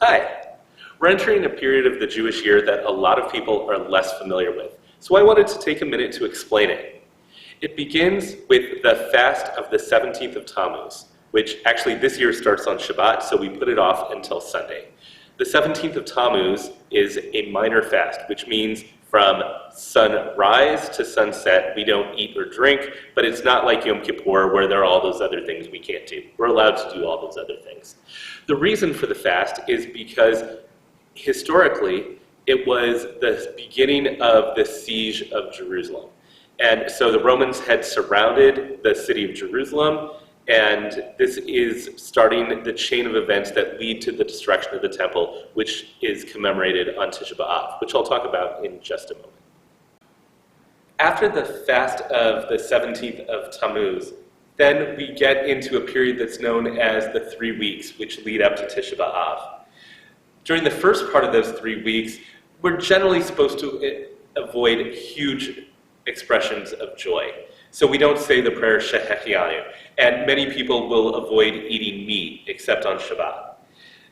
Hi. We're entering a period of the Jewish year that a lot of people are less familiar with, so I wanted to take a minute to explain it. It begins with the fast of the 17th of Tammuz, which actually this year starts on Shabbat, so we put it off until Sunday. The 17th of Tammuz is a minor fast, which means from sunrise to sunset, we don't eat or drink, but it's not like Yom Kippur where there are all those other things we can't do. We're allowed to do all those other things. The reason for the fast is because historically, it was the beginning of the siege of Jerusalem. And so the Romans had surrounded the city of Jerusalem, and this is starting the chain of events that lead to the destruction of the temple, which is commemorated on Tisha B'Av, which I'll talk about in just a moment. After the fast of the 17th of Tammuz, then we get into a period that's known as the 3 weeks, which lead up to Tisha B'Av. During the first part of those 3 weeks, we're generally supposed to avoid huge expressions of joy. So we don't say the prayer Shehechianu, and many people will avoid eating meat except on Shabbat.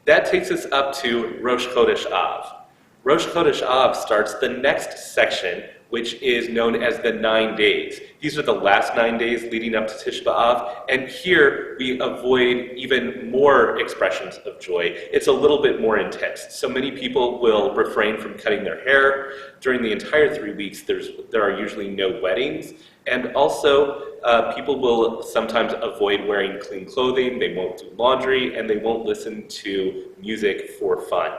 That takes us up to Rosh Chodesh Av. Rosh Chodesh Av starts the next section, which is known as the 9 days. These are the last 9 days leading up to Tisha B'Av, and here we avoid even more expressions of joy. It's a little bit more intense. So many people will refrain from cutting their hair. During the entire 3 weeks, there are usually no weddings, and also people will sometimes avoid wearing clean clothing, they won't do laundry, and they won't listen to music for fun.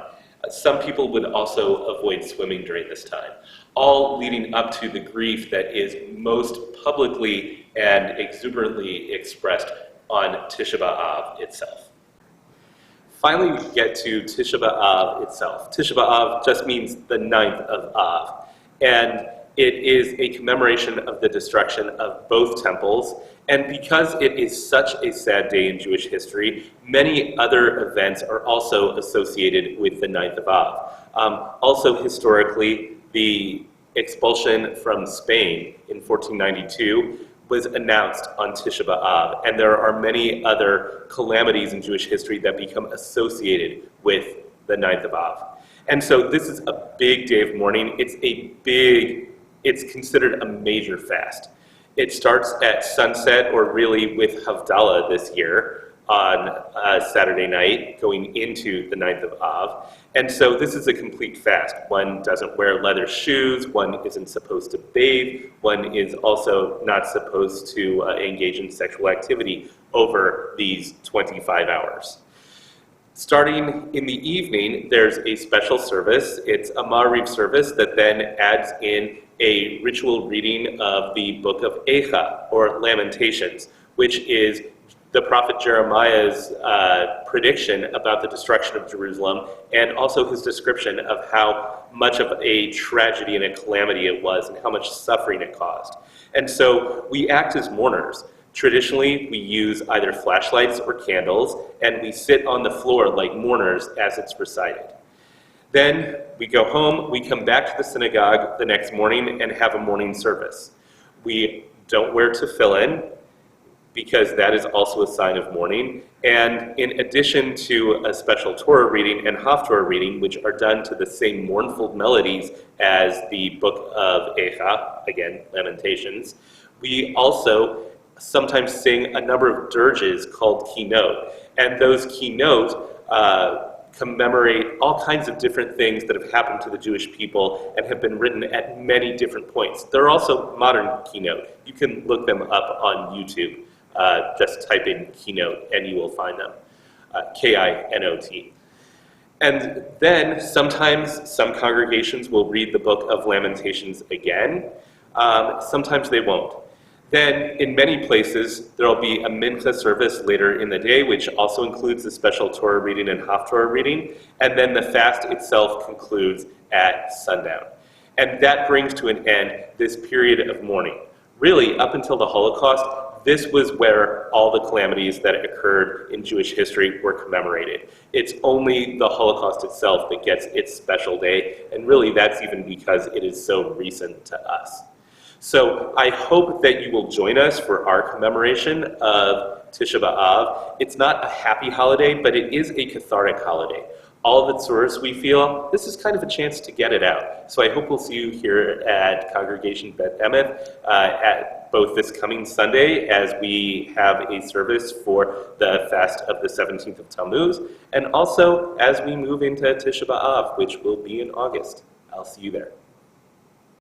Some people would also avoid swimming during this time, all leading up to the grief that is most publicly and exuberantly expressed on Tisha B'Av itself. Finally, we get to Tisha B'Av itself. Tisha B'Av just means the 9th of Av, and it is a commemoration of the destruction of both temples, and because it is such a sad day in Jewish history, many other events are also associated with the 9th of Av. Also historically, the expulsion from Spain in 1492 was announced on Tisha B'Av, and there are many other calamities in Jewish history that become associated with the 9th of Av. And so this is a big day of mourning. It's considered a major fast. It starts at sunset, or really with Havdalah this year, on Saturday night, going into the 9th of Av. And so this is a complete fast. One doesn't wear leather shoes, one isn't supposed to bathe, one is also not supposed to engage in sexual activity over these 25 hours. Starting in the evening, there's a special service. It's a Ma'ariv service that then adds in a ritual reading of the book of Eicha, or Lamentations, which is the prophet Jeremiah's prediction about the destruction of Jerusalem, and also his description of how much of a tragedy and a calamity it was, and how much suffering it caused. And so we act as mourners. Traditionally, we use either flashlights or candles, and we sit on the floor like mourners as it's recited. Then we go home, we come back to the synagogue the next morning and have a morning service. We don't wear tefillin, because that is also a sign of mourning. And in addition to a special Torah reading and Haftorah reading, which are done to the same mournful melodies as the book of Eicha, again, Lamentations, we also sometimes sing a number of dirges called kinot. And those kinot commemorate all kinds of different things that have happened to the Jewish people and have been written at many different points. There are also modern kinot. You can look them up on YouTube. Just type in kinot and you will find them, K-I-N-O-T. And then sometimes some congregations will read the book of Lamentations again. Sometimes they won't. Then in many places there will be a mincha service later in the day, which also includes the special Torah reading and Haftorah reading. And then the fast itself concludes at sundown. And that brings to an end this period of mourning. Really, up until the Holocaust, this was where all the calamities that occurred in Jewish history were commemorated. It's only the Holocaust itself that gets its special day, and really that's even because it is so recent to us. So I hope that you will join us for our commemoration of Tisha B'Av. It's not a happy holiday, but it is a cathartic holiday. all of its source, we feel this is kind of a chance to get it out. So I hope we'll see you here at Congregation Beth Emeth at both this coming Sunday as we have a service for the fast of the 17th of Tammuz, and also as we move into Tisha B'Av, which will be in August. I'll see you there.